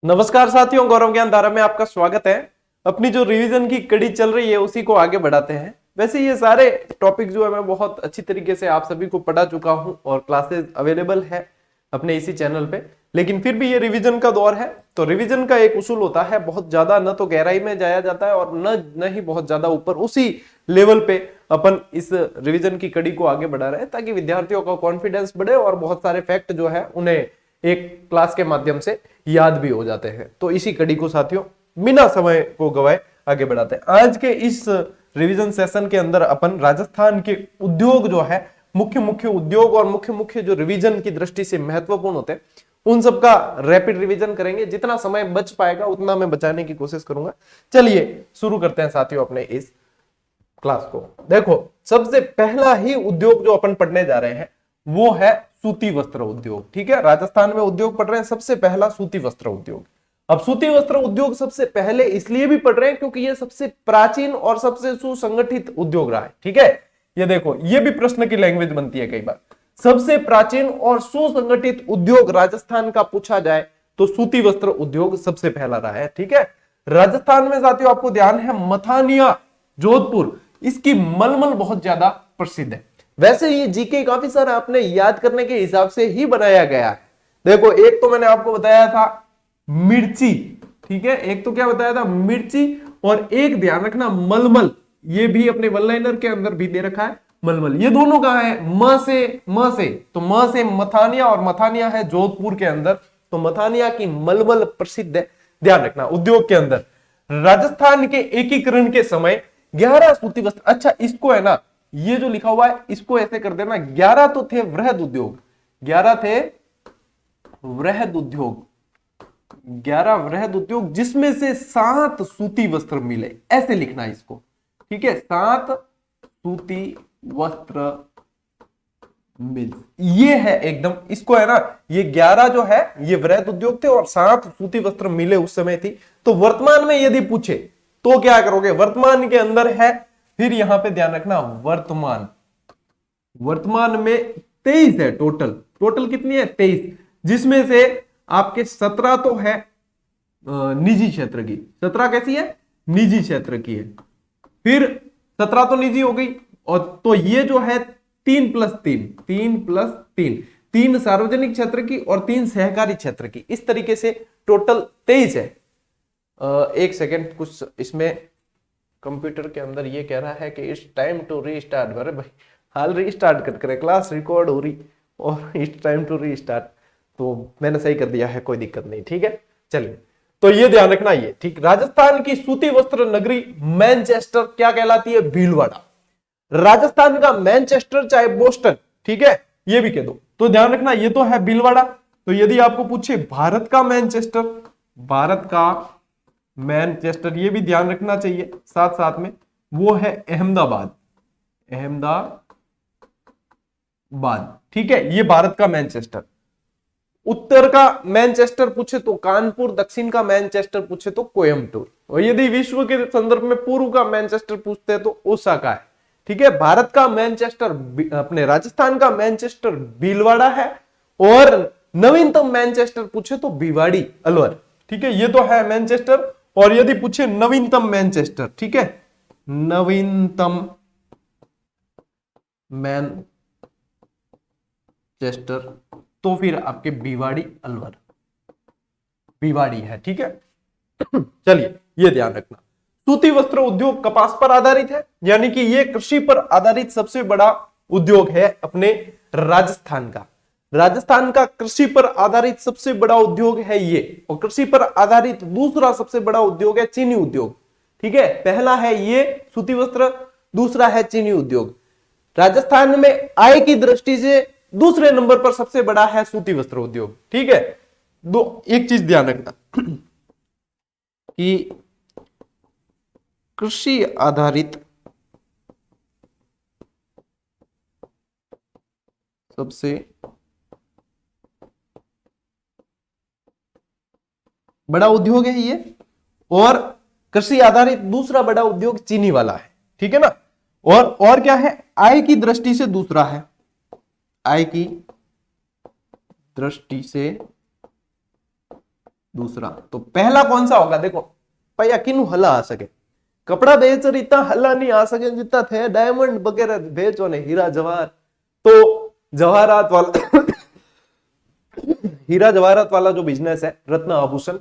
नमस्कार साथियों, गौरव ज्ञान धारा में आपका स्वागत है। अपनी जो रिवीजन की कड़ी चल रही है उसी को आगे बढ़ाते हैं। वैसे ये सारे टॉपिक जो है मैं बहुत अच्छी तरीके से आप सभी को पढ़ा चुका हूं और क्लासेस अवेलेबल है अपने इसी चैनल पे। लेकिन फिर भी ये रिवीजन का दौर है, तो रिवीजन का एक उसूल होता है, बहुत ज्यादा न तो गहराई में जाया जाता है और न ही बहुत ज्यादा ऊपर। उसी लेवल पे अपन इस रिवीजन की कड़ी को आगे बढ़ा रहे हैं ताकि विद्यार्थियों का कॉन्फिडेंस बढ़े और बहुत सारे फैक्ट जो है उन्हें एक क्लास के माध्यम से याद भी हो जाते हैं। तो इसी कड़ी को साथियों बिना समय को गवाए आगे बढ़ाते हैं। आज के इस रिवीजन सेशन के अंदर अपन राजस्थान के उद्योग जो है, मुख्य मुख्य उद्योग और मुख्य मुख्य जो रिवीजन की दृष्टि से महत्वपूर्ण होते हैं, उन सब का रैपिड रिवीजन करेंगे। जितना समय बच पाएगा उतना मैं बचाने की कोशिश करूंगा। चलिए शुरू करते हैं साथियों अपने इस क्लास को। देखो, सबसे पहला ही उद्योग जो अपन पढ़ने जा रहे हैं वो है सूती वस्त्र उद्योग। ठीक है, राजस्थान में उद्योग पढ़ रहे हैं, सबसे पहला सूती वस्त्र उद्योग। अब सूती वस्त्र उद्योग सबसे पहले इसलिए भी पढ़ रहे हैं क्योंकि ये सबसे प्राचीन और सबसे सुसंगठित उद्योग रहा है। ठीक है, ये देखो, ये भी प्रश्न की लैंग्वेज बनती है कई बार। सबसे प्राचीन और सुसंगठित उद्योग राजस्थान का पूछा जाए तो सूती वस्त्र उद्योग सबसे पहला रहा है। ठीक है, राजस्थान में साथियों आपको ध्यान है, मथानिया जोधपुर, इसकी मलमल बहुत ज्यादा प्रसिद्ध है। वैसे ये जीके काफी सारा आपने याद करने के हिसाब से ही बनाया गया है। देखो, एक तो मैंने आपको बताया था मिर्ची, ठीक है, एक तो क्या बताया था मिर्ची, और एक ध्यान रखना मलमल, ये भी अपने वन लाइनर के अंदर भी दे रखा है मलमल। ये दोनों कहां है? म से तो म से मथानिया, और मथानिया है जोधपुर के अंदर। तो मथानिया की मलमल प्रसिद्ध है। ध्यान रखना, उद्योग के अंदर राजस्थान के एकीकरण के समय 11 सूती वस्त्र, अच्छा इसको है ना, ये जो लिखा हुआ है इसको ऐसे कर देना, 11 तो थे वृहद उद्योग, 11 थे वृहद उद्योग, 11 वृहद उद्योग, जिसमें से 7 सूती वस्त्र मिले, ऐसे लिखना है इसको। ठीक है, 7 सूती वस्त्र मिल, ये है एकदम, इसको है ना, ये 11 जो है ये वृहद उद्योग थे और 7 सूती वस्त्र मिले उस समय थी। तो वर्तमान में यदि पूछे तो क्या करोगे? वर्तमान के अंदर है, फिर यहां पे ध्यान रखना वर्तमान, वर्तमान में 23 है टोटल। टोटल कितनी है? 23, जिसमें से आपके 17 तो है निजी क्षेत्र की। 17 कैसी है? निजी क्षेत्र की है। फिर 17 तो निजी हो गई, और तो ये जो है 3+3, 3+3, 3 सार्वजनिक क्षेत्र की और 3 सहकारी क्षेत्र की, इस तरीके से टोटल 23 है। एक सेकेंड, कुछ इसमें कंप्यूटर के अंदर ये कह रहा है कि इट्स टाइम टू रीस्टार्ट। अरे भाई, हाल रीस्टार्ट कर करे, क्लास रिकॉर्ड हो रही और इट्स टाइम टू रीस्टार्ट, तो मैंने सही कर दिया है, कोई दिक्कत नहीं। ठीक है, चलिए, तो ये ध्यान रखना। ये ठीक, राजस्थान की सूती वस्त्र नगरी मैनचेस्टर क्या कहलाती है? भीलवाड़ा। राजस्थान का मैनचेस्टर चाहे बोस्टन, ठीक है, ये भी कह दो, तो ध्यान रखना ये तो है भीलवाड़ा। तो यदि आपको पूछे भारत का मैनचेस्टर, भारत का मैनचेस्टर, ये भी ध्यान रखना चाहिए साथ साथ में, वो है अहमदाबाद, अहमदाबाद। ठीक है, ये भारत का मैनचेस्टर। उत्तर का मैनचेस्टर पूछे तो कानपुर, दक्षिण का मैनचेस्टर पूछे तो कोयम्बटूर, और यदि विश्व के संदर्भ में पूर्व का मैनचेस्टर पूछते हैं तो ओसाका है। ठीक है, भारत का मैनचेस्टर, अपने राजस्थान का मैनचेस्टर भीलवाड़ा है, और नवीनतम मैनचेस्टर पूछे तो भिवाड़ी अलवर। ठीक है, ये तो है मैनचेस्टर। और यदि पूछे नवीनतम मैनचेस्टर, ठीक है, नवीनतम मैनचेस्टर, तो फिर आपके भिवाड़ी अलवर, भिवाड़ी है। ठीक है, चलिए ये ध्यान रखना। सूती वस्त्र उद्योग कपास पर आधारित है, यानी कि ये कृषि पर आधारित सबसे बड़ा उद्योग है अपने राजस्थान का। राजस्थान का कृषि पर आधारित सबसे बड़ा उद्योग है ये, और कृषि पर आधारित दूसरा सबसे बड़ा उद्योग है चीनी उद्योग। ठीक है, पहला है ये सूती वस्त्र, दूसरा है चीनी उद्योग। राजस्थान में आय की दृष्टि से दूसरे नंबर पर सबसे बड़ा है सूती वस्त्र उद्योग। ठीक है, दो एक चीज ध्यान रखना कि कृषि आधारित सबसे बड़ा उद्योग है ये, और कृषि आधारित दूसरा बड़ा उद्योग चीनी वाला है। ठीक है ना, और क्या है? आय की दृष्टि से दूसरा है, आय की दृष्टि से दूसरा। तो पहला कौन सा होगा? देखो भैया किन्नू हला आ सके, कपड़ा बेच और इतना हल्ला नहीं आ सके जितना थे डायमंड वगैरह बेचो ने, हीरा जवाहर। तो जवाहरात वाला हीरा जवाहरात वाला जो बिजनेस है, रत्न आभूषण,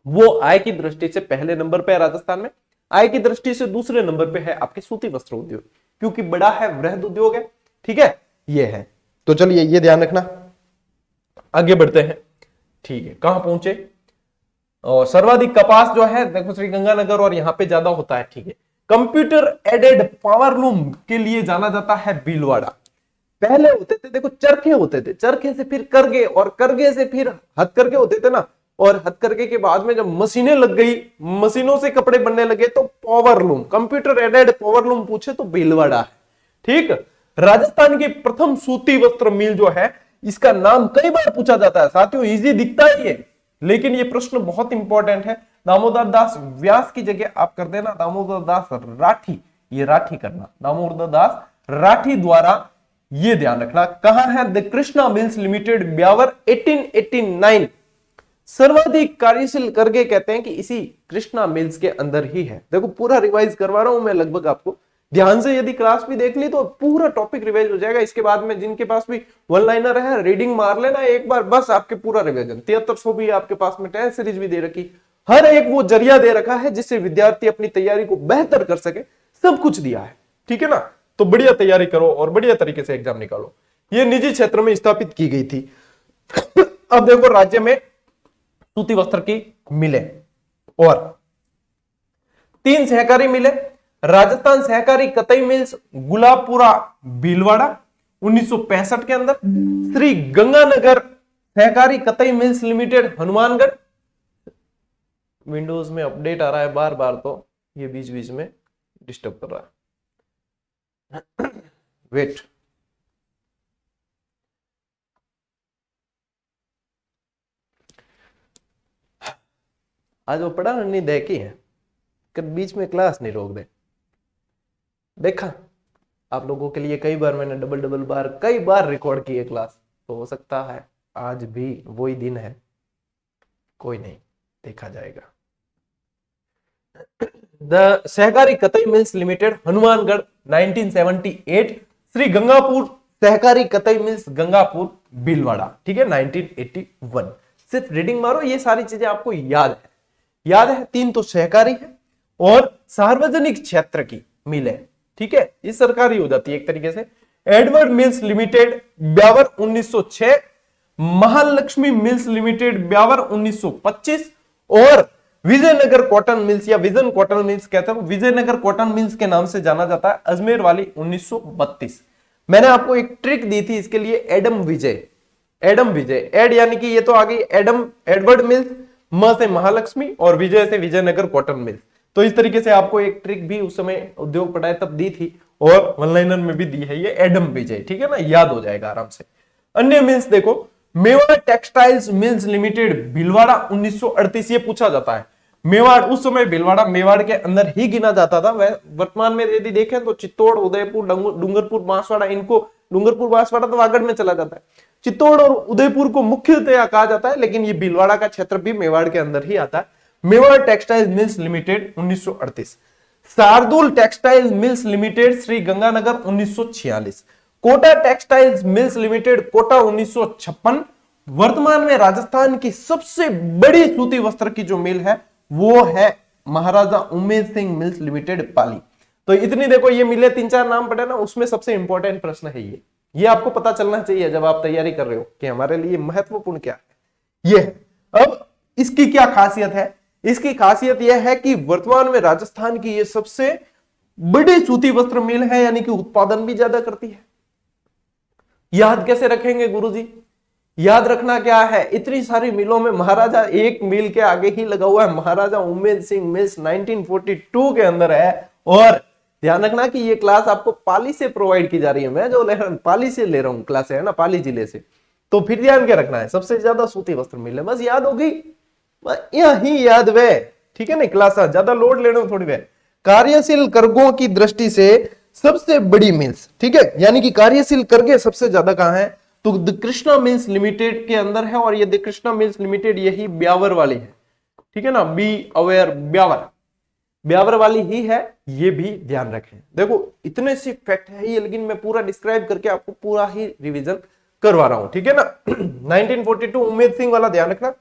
वो आय की दृष्टि से पहले नंबर पे है राजस्थान में। आय की दृष्टि से दूसरे नंबर पे है आपके सूती वस्त्र उद्योग, क्योंकि बड़ा है, वृहद उद्योग है। ठीक है, ये है। तो चलिए ये ध्यान रखना, आगे बढ़ते हैं। ठीक है, कहां पहुंचे? और सर्वाधिक कपास जो है देखो श्रीगंगानगर और यहां पे ज्यादा होता है। ठीक है, कंप्यूटर एडेड पावरलूम के लिए जाना जाता है भीलवाड़ा। पहले होते थे देखो चरखे होते थे, चरखे से फिर करगे, और करगे से फिर हथकरघे होते थे ना, और हथकरघे के बाद में जब मशीनें लग गई, मशीनों से कपड़े बनने लगे, तो पावरलूम, कंप्यूटर एडेड पावरलूम पूछे तो भीलवाड़ा है। ठीक, राजस्थान की प्रथम सूती वस्त्र मिल जो है, इसका नाम कई बार पूछा जाता है साथियों, इजी दिखता है ये, लेकिन ये प्रश्न बहुत इंपॉर्टेंट है। दामोदर दास व्यास की जगह आप कर देना दामोदर दास राठी, ये राठी करना, दामोदर दास राठी द्वारा, ये ध्यान रखना। कहां है? The Krishna mills limited, Beawar, 1889। सर्वाधिक कार्यशील करगे कहते हैं कि इसी कृष्णा मिल्स के अंदर ही है। देखो पूरा रिवाइज करवा रहा हूं मैं लगभग, आपको ध्यान से यदि क्लास भी देख ली तो पूरा टॉपिक रिवाइज हो जाएगा। इसके बाद में जिनके पास भी वन लाइनर है, रीडिंग मार लेना एक बार, बस आपके पूरा रिवीजन। 7300 भी आपके पास में, टेस्ट सीरीज भी दे रखी, हर एक वो जरिया दे रखा है जिससे विद्यार्थी अपनी तैयारी को बेहतर कर सके, सब कुछ दिया है। ठीक है ना, तो बढ़िया तैयारी करो और बढ़िया तरीके से एग्जाम निकालो। ये निजी क्षेत्र में स्थापित की गई थी। अब देखो राज्य में सूती वस्त्र की मिले, और 3 सहकारी मिले। राजस्थान सहकारी कतई मिल्स गुलाबपुरा भीलवाड़ा 1965 के अंदर, श्री गंगानगर सहकारी कतई मिल्स लिमिटेड हनुमानगढ़। विंडोज में अपडेट आ रहा है बार बार, तो ये बीच बीच में डिस्टर्ब कर रहा है, वेट। आज वो पढ़ा नहीं देखी है, कभी बीच में क्लास नहीं रोक दे। देखा आप लोगों के लिए कई बार मैंने डबल बार कई बार रिकॉर्ड की है क्लास, तो हो सकता है आज भी वही दिन है, कोई नहीं, देखा जाएगा। द सहकारी कतई मिल्स लिमिटेड हनुमानगढ़ 1978, श्री गंगापुर सहकारी कतई मिल्स गंगापुर भीलवाड़ा। ठीक है, 1981। सिर्फ रीडिंग मारो, ये सारी चीजें आपको याद है। 3 तो सहकारी है और सार्वजनिक क्षेत्र की मिल है। ठीक है, ये सरकारी हो जाती है एक तरीके से। Edward mills limited Beawar 1906, Mahalakshmi mills limited Beawar 1925, और विजयनगर कॉटन मिल्स या विजन कॉटन मिल्स कहते हैं, विजयनगर कॉटन मिल्स के नाम से जाना जाता है, अजमेर वाली 1932। मैंने आपको एक ट्रिक दी थी इसके लिए, एडम विजय, एड यानी कि ये तो आ गई एडम, एडवर्ड मिल्स, म से महालक्ष्मी और विजय से विजयनगर कॉटन मिल्स। तो इस तरीके से आपको एक ट्रिक भी उस समय उद्योग पढ़ाए तब दी थी, और वन लाइनर में भी दी है ये एडम विजय। ठीक है ना, याद हो जाएगा आराम से। अन्य मिल्स देखो, Mewar textiles mills limited Bhilwara 1938, ये पूछा जाता है। मेवाड़ उस समय भीलवाड़ा मेवाड़ के अंदर ही गिना जाता था। वह वर्तमान में यदि देखें तो चित्तौड़, उदयपुर, डूंगरपुर, बांसवाड़ा, इनको डूंगरपुर बांसवाड़ा तो वागड़ में चला जाता है। चित्तौड़ और उदयपुर को मुख्यतया कहा जाता है, लेकिन ये भीलवाड़ा का क्षेत्र भी मेवाड़ के अंदर ही आता है। Mewar textile mills limited 1938, Shardul textile mills limited Sri Ganganagar 1946, Kota textiles mills limited Kota 1956। वर्तमान में राजस्थान की सबसे बड़ी सूती वस्त्र की जो मिल है वो है महाराजा उमेद सिंह मिल्स लिमिटेड पाली। तो इतनी देखो ये मिले, 3-4 नाम पढ़े ना, उसमें सबसे इंपॉर्टेंट प्रश्न है ये आपको पता चलना चाहिए जब आप तैयारी कर रहे हो कि हमारे लिए महत्वपूर्ण क्या है। ये है। अब इसकी क्या खासियत है? इसकी खासियत यह है कि वर्तमान में राजस्थान की ये सबसे बड़ी सूती वस्त्र मिल है, यानी कि उत्पादन भी ज्यादा करती है। याद कैसे रखेंगे गुरुजी? याद रखना क्या है, इतनी सारी मिलों में महाराजा एक मिल के आगे ही लगा हुआ है, महाराजा उमेद सिंह मिल्स 1942 के अंदर है। और ध्यान रखना कि ये क्लास आपको पाली से प्रोवाइड की जा रही है, मैं जो ले रहा हूं पाली से ले रहा हूं क्लास, है ना, पाली जिले से। तो फिर ध्यान क्या रखना है, सबसे ज्यादा सूती वस्त्र मिल है, बस याद होगी, यही याद वे। ठीक है ना, क्लास ज्यादा लोड लेना थोड़ी वे। कार्यशील कर्गों की दृष्टि से सबसे बड़ी मिल्स, ठीक है, यानी कि कार्यशील कर्गे सबसे ज्यादा कहां है? तो द कृष्णा मिल्स लिमिटेड के अंदर है, और ये द कृष्णा मिल्स लिमिटेड यही ब्यावर वाली है, ठीक है ना, बी अवेयर ब्यावर, ब्यावर वाली ही है, ये भी ध्यान रखें। देखो इतने से फैक्ट है ये, लेकिन मैं पूरा डिस्क्राइब करके आपको पूरा ही रिवीजन करवा रहा हूं, ठीक है ना। 1942 उमेद सिंह वाला ध्यान रखना।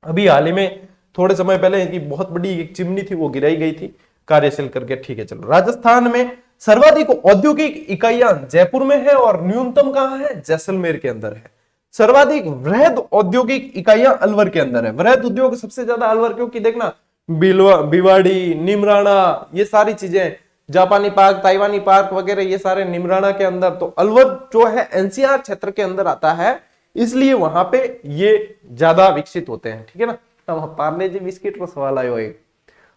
अभी हाल ही में थोड़े समय पहले इनकी बहुत बड़ी एक चिमनी थी वो गिराई गई थी कार्यशील करके, ठीक है। चलो, राजस्थान में सर्वाधिक औद्योगिक इकाइयां जयपुर में है और न्यूनतम कहां है, जैसलमेर के अंदर है। सर्वाधिक वृहद औद्योगिक इकाइयां अलवर के अंदर है। वृहद उद्योग सबसे ज्यादा अलवर, क्योंकि देखना भिवाड़ी, निमराना, ये सारी चीजें, जापानी पार्क, ताइवानी पार्क वगैरह, ये सारे निमराना के अंदर। तो अलवर जो है एनसीआर क्षेत्र के अंदर आता है, इसलिए वहां पे ये ज्यादा विकसित होते हैं, ठीक है ना। अब पार्ले जी बिस्किट को सवाल आयो एक,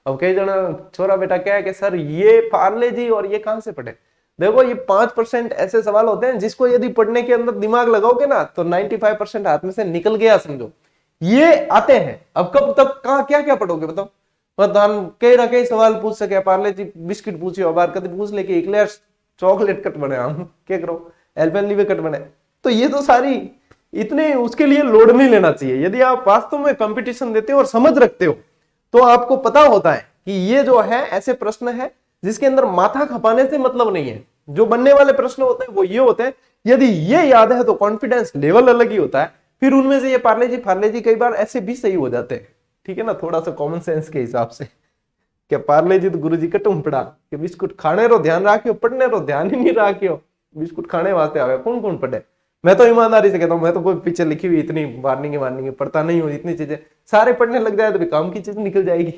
अब कई जना छोरा बेटा क्या है कि सर ये पार्ले जी और ये कहां से पढ़े। देखो ये 5% ऐसे सवाल होते हैं जिसको यदि पढ़ने के अंदर दिमाग लगाओगे ना तो 95% हाथ में से निकल गया समझो, ये आते हैं। अब कब तक कहां क्या क्या पढ़ोगे बताओ। प्रधान कई रखे सवाल पूछ सके, पार्ले जी बिस्किट पूछियो, बार कभी पूछ ले कि इक्लेयर्स चॉकलेट कट बने, हम क्या करो एल्पेनलीबे कट बने। तो ये तो सारी इतने उसके लिए लोड नहीं लेना चाहिए। यदि आप वास्तव में कंपटीशन देते हो और समझ रखते हो तो आपको पता होता है कि ये जो है ऐसे प्रश्न है जिसके अंदर माथा खपाने से मतलब नहीं है। जो बनने वाले प्रश्न होते हैं वो ये होते हैं, यदि ये याद है तो कॉन्फिडेंस लेवल अलग ही होता है। फिर उनमें से ये पार्ले जी फार्ले जी कई बार ऐसे भी सही हो जाते हैं, ठीक है ना, थोड़ा सा कॉमन सेंस के हिसाब से। क्या पार्ले जी तो गुरु जी कटूम पड़ा कि बिस्कुट खाने रो ध्यान रखियो, पढ़ने रो ध्यान ही नहीं रखियो, बिस्कुट खाने वास्ते आवे, कौन कौन पढ़े। मैं तो ईमानदारी से कहता हूँ, मैं तो कोई पीछे लिखी हुई इतनी वार्निंग पढ़ता नहीं हूँ, इतनी चीजें सारे पढ़ने लग जाए तो भी काम की चीज निकल जाएगी।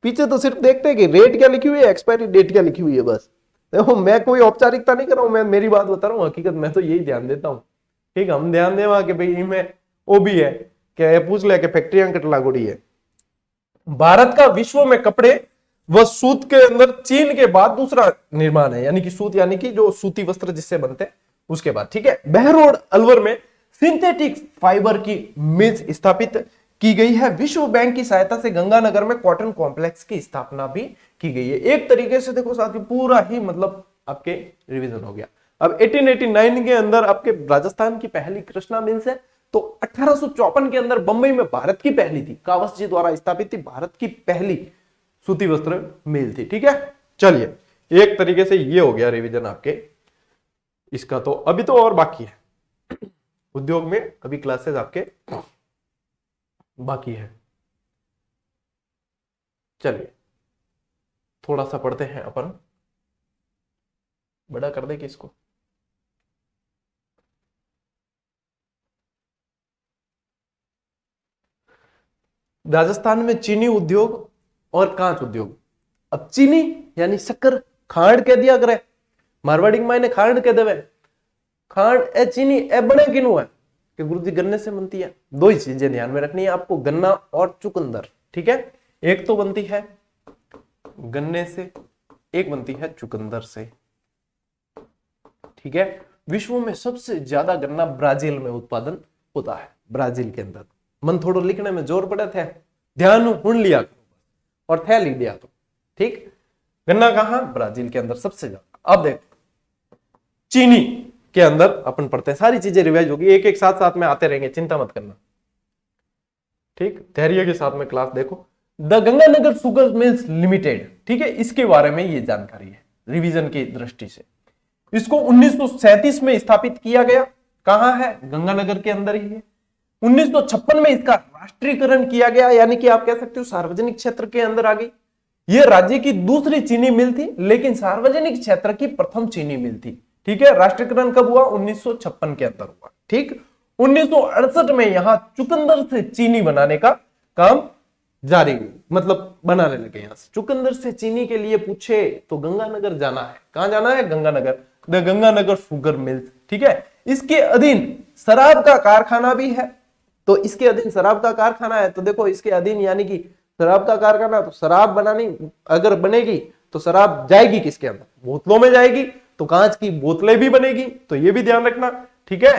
पीछे तो सिर्फ देखते हैं कि रेट क्या लिखी हुई है, एक्सपायरी डेट क्या लिखी हुई है, बस। देखो मैं कोई औपचारिकता नहीं कर रहा हूँ, मैं मेरी बात बता रहा हूँ, हकीकत मैं तो यही ध्यान देता हूँ, ठीक है। हम ध्यान देवा कि भाई इनमें वो भी है, क्या पूछ ले कि फैक्ट्रियां कट लागोड़ी है। भारत का विश्व में कपड़े व सूत के अंदर चीन के बाद दूसरा निर्माण है, यानी कि सूत यानी कि जो सूती वस्त्र जिससे बनते हैं उसके बाद, ठीक है। बहरोड अलवर में सिंथेटिक फाइबर की मिल्स स्थापित की गई है। विश्व बैंक की सहायता से गंगानगर में कॉटन कॉम्प्लेक्स की स्थापना भी की गई है। एक तरीके से देखो साथियों पूरा ही मतलब आपके रिवीजन हो गया। अब 1889 के अंदर आपके राजस्थान की पहली कृष्णा मिल्स है। तो 1854 के अंदर बंबई में भारत की पहली थी, कावस जी द्वारा स्थापित थी, भारत की पहली सूती वस्त्र मिल थी, ठीक है। चलिए एक तरीके से ये हो गया रिवीजन आपके इसका। तो अभी तो और बाकी है, उद्योग में अभी क्लासेस आपके बाकी है। चलिए थोड़ा सा पढ़ते हैं अपन, बड़ा कर दे कि इसको। राजस्थान में चीनी उद्योग और कांच उद्योग। अब चीनी यानी शक्कर, खांड कह दिया करे, मारवाड़ी में इन्हें खांड कह देवे। खांड ए चीनी ए बने किनू है कि गुरु जी गन्ने से बनती है। दो ही चीजें ध्यान में रखनी है आपको, गन्ना और चुकंदर, ठीक है। एक तो बनती है गन्ने से, एक बनती है चुकंदर से, ठीक है। विश्व में सबसे ज्यादा गन्ना ब्राजील में उत्पादन होता है, ब्राजील के अंदर। मन थोड़ा लिखने में जोर पड़े थे, ध्यान हुन लिया और थे लिख दिया तो ठीक। गन्ना कहां, ब्राजील के अंदर सबसे ज्यादा। अब देख चीनी के अंदर अपन पढ़ते हैं, सारी चीजें रिवाइज होगी, एक एक साथ साथ में आते रहेंगे, चिंता मत करना, ठीक। धैर्य के साथ में क्लास देखो। The Ganganagar sugar mills limited, ठीक है, इसके बारे में ये जानकारी है रिवीजन की दृष्टि से। इसको 1937 में स्थापित किया गया, कहां है, गंगानगर के अंदर ही है। 1956 में इसका राष्ट्रीयकरण किया गया, यानी कि आप कह सकते हो सार्वजनिक क्षेत्र के अंदर आ गई। यह राज्य की दूसरी चीनी मिल थी, लेकिन सार्वजनिक क्षेत्र की प्रथम चीनी मिल थी, ठीक है। राष्ट्रीयकरण कब हुआ, 1956 के अंदर हुआ, ठीक। 1968 में यहां चुकंदर से चीनी बनाने का काम जारी, मतलब बनाने लगे। यहां से चुकंदर से चीनी के लिए पूछे तो गंगानगर जाना है। कहां जाना है, Ganganagar, the Ganganagar sugar mills, ठीक है। इसके अधीन शराब का कारखाना भी है। तो इसके अधीन शराब का कारखाना है, तो देखो इसके अधीन यानी कि शराब का कारखाना, तो शराब बनानी अगर बनेगी तो शराब जाएगी किसके अंदर, बोतलों में जाएगी, तो कांच की बोतलें भी बनेगी, तो ये भी ध्यान रखना, ठीक है।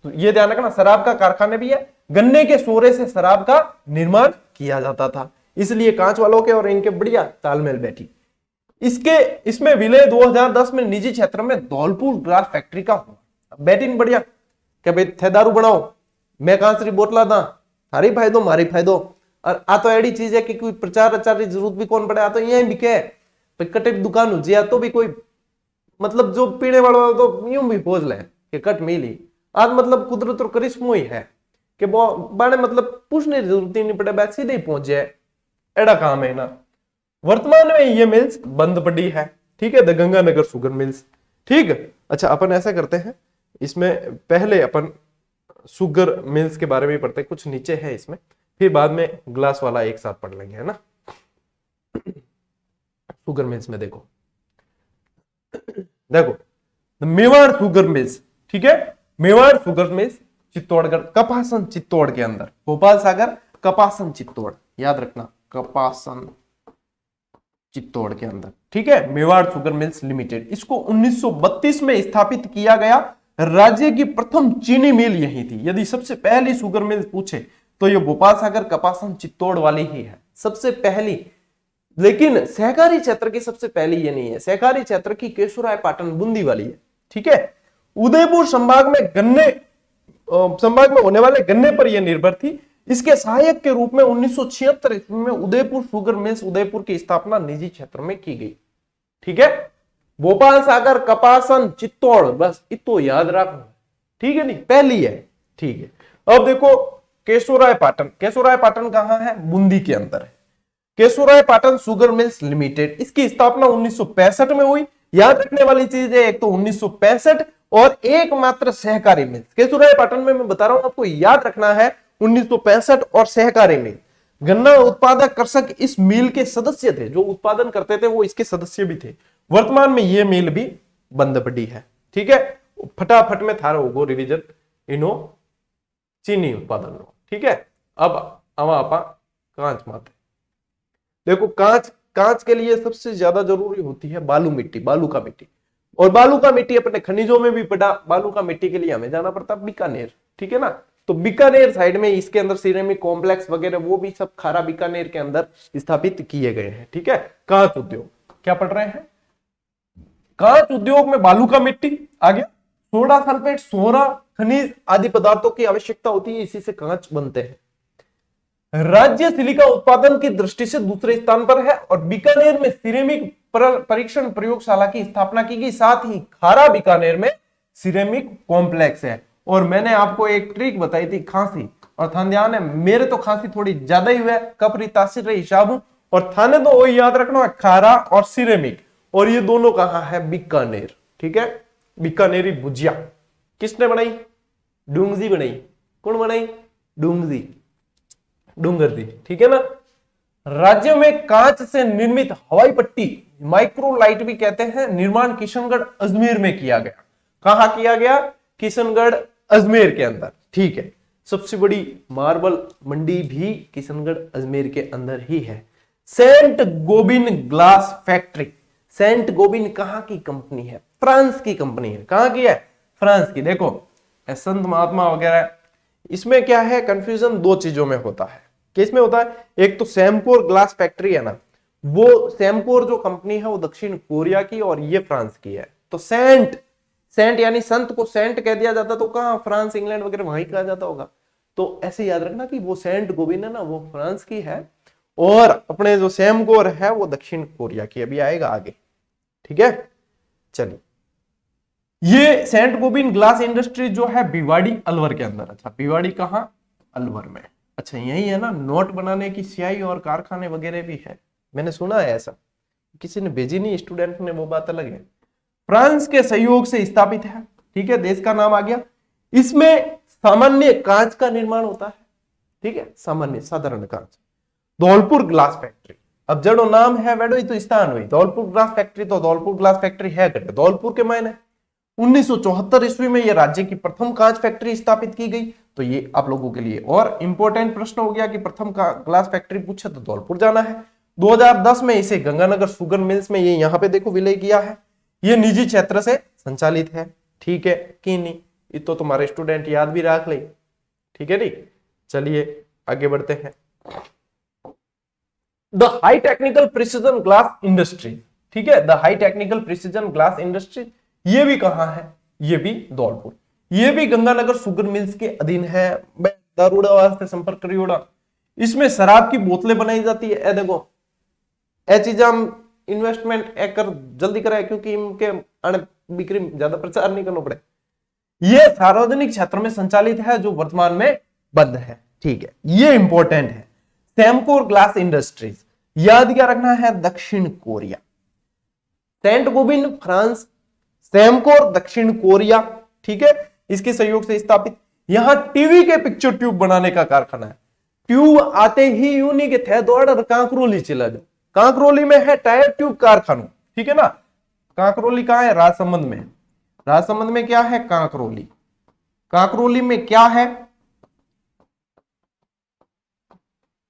तो ये ध्यान रखना, शराब का कारखाना भी है। गन्ने के सोरे से शराब का निर्माण किया जाता था, इसलिए कांच वालों के और इनके बढ़िया तालमेल बैठी। इसमें विलय 2010 में निजी क्षेत्र में धौलपुर ग्लास फैक्ट्री का हुआ। बैटिंग बढ़िया, क्या भाई थे दारू बनाओ, मैं कहां से बोतला दा, थारी फायदो मारी फायदो। और आ तो एडी चीज है कि कोई प्रचार आचार की जरूरत भी कौन पड़े, आ तो यही बिके कटे दुकान हो जिया तो भी कोई मतलब जो पीने वाला तो यूं भी खोज ले कि कट मिली। आज मतलब कुदरत और करिश्मो ही है कि वो बाने मतलब पूछने की जरूरत ही नहीं पड़े, बैठ सीधे ही पहुंच जाए, एड़ा काम है ना। वर्तमान में ये मिल्स बंद पड़ी है, ठीक है, द गंगानगर शुगर मिल्स, ठीक है। अच्छा अपन ऐसा करते हैं, इसमें पहले अपन शुगर मिल्स के बारे में पढ़ते हैं, कुछ नीचे है इसमें, फिर बाद में ग्लास वाला एक साथ पढ़ लेंगे, है ना। शुगर मिल्स में देखो मेवाड़ शुगर मिल्स, ठीक है, मेवाड़ शुगर मिल्स चित्तौड़गढ़, कपासन चित्तौड़ के अंदर, भोपाल सागर कपासन चित्तौड़, याद रखना कपासन चित्तौड़ के अंदर, ठीक है, मेवाड़ शुगर मिल्स लिमिटेड। इसको 1932 में स्थापित किया गया, राज्य की प्रथम चीनी मिल यही थी। यदि सबसे पहली शुगर मिल पूछे तो ये भोपाल सागर कपासन चित्तौड़ वाली ही है सबसे पहली। लेकिन सहकारी क्षेत्र की सबसे पहली ये नहीं है, सहकारी क्षेत्र की केशुराय पाटन बूंदी वाली है, ठीक है। उदयपुर संभाग में होने वाले गन्ने पर यह निर्भर थी। इसके सहायक के रूप में 1976 ईस्वी में उदयपुर शुगर मिल्स उदयपुर की स्थापना निजी क्षेत्र में की गई, ठीक है। भोपाल सागर कपासन चित्तौड़, बस इतो याद रखना, ठीक है, नहीं पहली है, ठीक है। अब देखो केशुराय पाटन कहां है, बूंदी के अंदर है। केशुराय पाटन शुगर मिल्स लिमिटेड, इसकी स्थापना 1965 में हुई। याद रखने वाली चीज है, एक तो 1965 और एकमात्र सहकारी मिल केशुराय पाटन में, मैं बता रहा हूं आपको, याद रखना है 1965 और सहकारी मिल। गन्ना उत्पादक कृषक इस मिल के सदस्य थे, जो उत्पादन करते थे वो इसके सदस्य भी थे। वर्तमान में ये मिल भी बंद पड़ी है, ठीक है। फटाफट में थारा होगो रिवीजन इनो चीनी उत्पादन लो, ठीक है। अब आवा आपा कांच माते देखो, कांच के लिए सबसे ज्यादा जरूरी होती है बालू का मिट्टी। और बालू का मिट्टी अपने खनिजों में भी पड़ा, बालू का मिट्टी के लिए हमें जाना पड़ता बीकानेर, ठीक है ना। तो बीकानेर साइड में इसके अंदर सिरेमिक कॉम्प्लेक्स वगैरह वो भी सब खारा बीकानेर के अंदर स्थापित किए गए हैं, ठीक है। कांच उद्योग क्या पढ़ रहे हैं, कांच उद्योग में बालू का मिट्टी आ गया, सोडा सल्फेट, सोना, खनिज आदि पदार्थों की आवश्यकता होती है, इसी से कांच बनते हैं। राज्य सिलिका उत्पादन की दृष्टि से दूसरे स्थान पर है और बीकानेर में सिरेमिक परीक्षण प्रयोगशाला की स्थापना की गई। साथ ही खारा बीकानेर में सिरेमिक कॉम्प्लेक्स है। और मैंने आपको एक ट्रिक बताई थी, खांसी, और थान ध्यान है, मेरे तो खांसी थोड़ी ज्यादा ही हुआ है, कपरी तासीर हिसाब, और थाने तो वही याद रखना है खारा और सिरेमिक, और ये दोनों कहां है, बीकानेर, ठीक है। बीकानेरी भुजिया किसने बनाई, डूंगजी बनाई। कौन बनाई, डूंगजी, डूंगर दी, ठीक है ना। राज्य में कांच से निर्मित हवाई पट्टी, माइक्रोलाइट भी कहते हैं, निर्माण किशनगढ़ अजमेर में किया गया। कहां किया गया, किशनगढ़ अजमेर के अंदर, ठीक है। सबसे बड़ी मार्बल मंडी भी किशनगढ़ अजमेर के अंदर ही है। Saint Gobain glass factory, Saint Gobain कहां की कंपनी है, फ्रांस की कंपनी है। कहां की है, फ्रांस की। देखो संत महात्मा वगैरह, इसमें क्या है कंफ्यूजन, दो चीजों में होता है। किसमें होता है, एक तो सेमकोर ग्लास फैक्ट्री है ना, वो सेमकोर जो कंपनी है वो दक्षिण कोरिया की और ये फ्रांस की है। तो सेंट यानी संत को सेंट कह दिया जाता, तो कहां, फ्रांस इंग्लैंड वगैरह वहीं कहा जाता होगा। तो ऐसे याद रखना कि वो सेंट गोबिन है ना, वो फ्रांस की है, और अपने जो सेमकोर है वो दक्षिण कोरिया की, अभी आएगा आगे, ठीक है। चलिए, ये सेंट गोबिन ग्लास इंडस्ट्री जो है भिवाड़ी अलवर के अंदर। अच्छा, भिवाड़ी कहां, अलवर में। अच्छा, यही है ना, नोट बनाने की स्याही और कारखाने वगैरह भी है, मैंने सुना है ऐसा, किसी ने भेजी नहीं, स्टूडेंट ने, वो बात अलग है। फ्रांस के सहयोग से स्थापित है, ठीक है, देश का नाम आ गया। इसमें सामान्य कांच का निर्माण होता है, ठीक है, सामान्य साधारण कांच। धौलपुर ग्लास फैक्ट्री, अब जड़ो नाम है वेडो तो स्थान हुई धौलपुर ग्लास फैक्ट्री, तो धौलपुर ग्लास फैक्ट्री है धौलपुर के मायने। 1974 ईस्वी में यह राज्य की प्रथम कांच फैक्ट्री स्थापित की गई। तो ये आप लोगों के लिए और इंपॉर्टेंट प्रश्न हो गया कि प्रथम का ग्लास फैक्ट्री पूछे तो धौलपुर जाना है। 2010 में इसे गंगानगर शुगर मिल्स में, ये यहां पे देखो विलय किया है। ये निजी क्षेत्र से संचालित है, ठीक है कि नहीं, ये तो तुम्हारे स्टूडेंट याद भी रख ले, ठीक है। नहीं, चलिए आगे बढ़ते हैं। The high technical precision glass industry, ठीक है, the high technical precision glass industry, ये भी कहां है, ये भी धौलपुर। ये भी गंगानगर शुगर मिल्स के अधीन है। दारूड़ा वास्ते संपर्क करियोड़ा। इसमें शराब की बोतलें बनाई जाती है। ए देखो, ए चीज हम इन्वेस्टमेंट कर जल्दी कराए, क्योंकि इनके अण बिक्री ज्यादा प्रचार नहीं करना पड़े। ये सार्वजनिक क्षेत्र में संचालित है, जो वर्तमान में बंद है। ठीक है, ये इंपॉर्टेंट है। सेमकोर ग्लास इंडस्ट्रीज, याद क्या रखना है, दक्षिण Korea. Saint Gobain France, Semcor दक्षिण कोरिया। ठीक है, इसके सहयोग से स्थापित। यहां टीवी के पिक्चर ट्यूब बनाने का कारखाना है। ट्यूब आते ही यूनी के थे दौड़ कांकरोली चला जाओ। कांकरोली में है टायर ट्यूब कारखाना। ठीक है ना, कांकरोली कहां है, राजसमंद में। राजसमंद में क्या है, कांकरोली। कांकरोली में क्या है,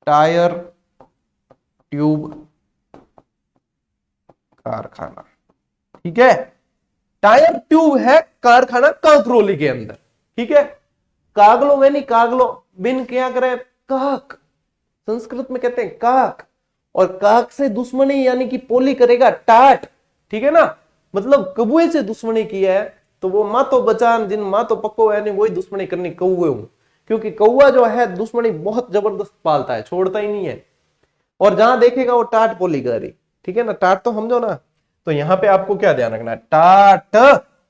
टायर ट्यूब कारखाना। ठीक है, टायर ट्यूब है कारखाना कांकरोली के अंदर। ठीक है, कागलो वे नहीं, कागलो बिन क्या करे, काक, संस्कृत में कहते हैं काक, और काक से दुश्मनी यानी कि पोली करेगा टाट। ठीक है ना, मतलब कौए से दुश्मनी की है तो वो माँ तो बचान, जिन माँ तो पक्को है नहीं वही दुश्मनी करनी कौए हूं, क्योंकि कौआ जो है दुश्मनी बहुत जबरदस्त पालता है, छोड़ता ही नहीं है, और जहां देखेगा वो टाट पोली करेगी। ठीक है ना, टाट तो समझो ना। तो यहां पे आपको क्या ध्यान रखना है, टाट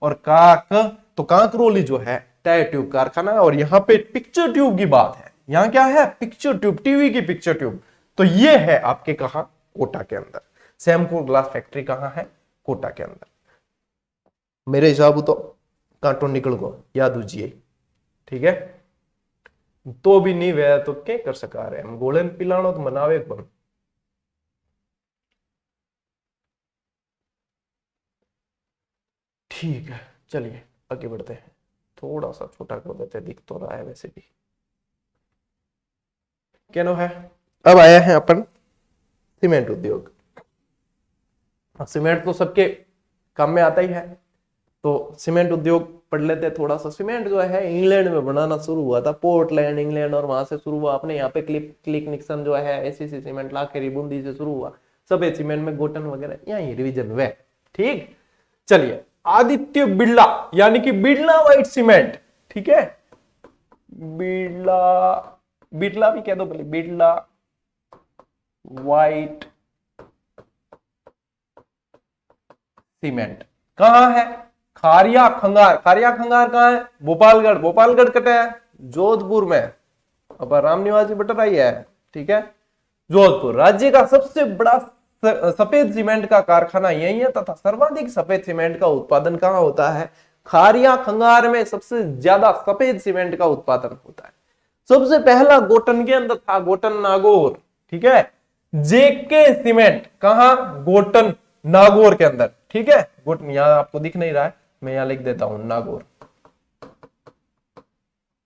और काक। तो कांकरोली जो है टायर ट्यूब कारखाना, और यहां पे पिक्चर ट्यूब की बात है। यहां क्या है, पिक्चर ट्यूब, टीवी की पिक्चर ट्यूब। तो ये है आपके कहा, कोटा के अंदर। सेमकोर ग्लास फैक्ट्री कहां है, कोटा के अंदर। मेरे हिसाब तो कांटो निकल गो, याद दीजिए। ठीक है, तो भी नहीं वे तो क्या कर सका रहे हम, गोलन पिलानो तो मनावे बन। ठीक है, चलिए आगे बढ़ते हैं। थोड़ा सा छोटा कर देते, दिख तो रहा है वैसे भी। क्या नो है, अब आया है अपन सीमेंट उद्योग। सीमेंट तो सबके काम में आता ही है, तो सीमेंट उद्योग पढ़ लेते थोड़ा सा। सीमेंट जो है इंग्लैंड में बनाना शुरू हुआ था, पोर्टलैंड इंग्लैंड, और वहां से शुरू हुआ। अपने यहाँ पे क्लिक निक्सन जो है एसीसी सीमेंट ला के बूंदी से शुरू हुआ। सफेद सीमेंट में गोटन वगैरह, यहाँ रिवीजन वे। ठीक, चलिए आदित्य बिरला यानी कि बिरला व्हाइट सीमेंट। ठीक है, बिरला, बिरला भी कह दो पहले, बिरला व्हाइट सीमेंट कहां है, खारिया खंगार। खारिया खंगार कहां है, भोपालगढ़। भोपालगढ़ कटे है जोधपुर में, अब राम निवासी बटराई है। ठीक है, जोधपुर राज्य का सबसे बड़ा सफेद सीमेंट का कारखाना यही है, तथा सर्वाधिक सफेद सीमेंट का उत्पादन कहां होता है, खारिया खंगार में सबसे ज्यादा सफेद सीमेंट का उत्पादन होता है। सबसे पहला गोटन के अंदर था, गोटन नागौर। ठीक है, जेके सीमेंट कहां, गोटन नागौर के अंदर। ठीक है, गोटन यहां आपको दिख नहीं रहा है, मैं यहां लिख देता हूं नागौर,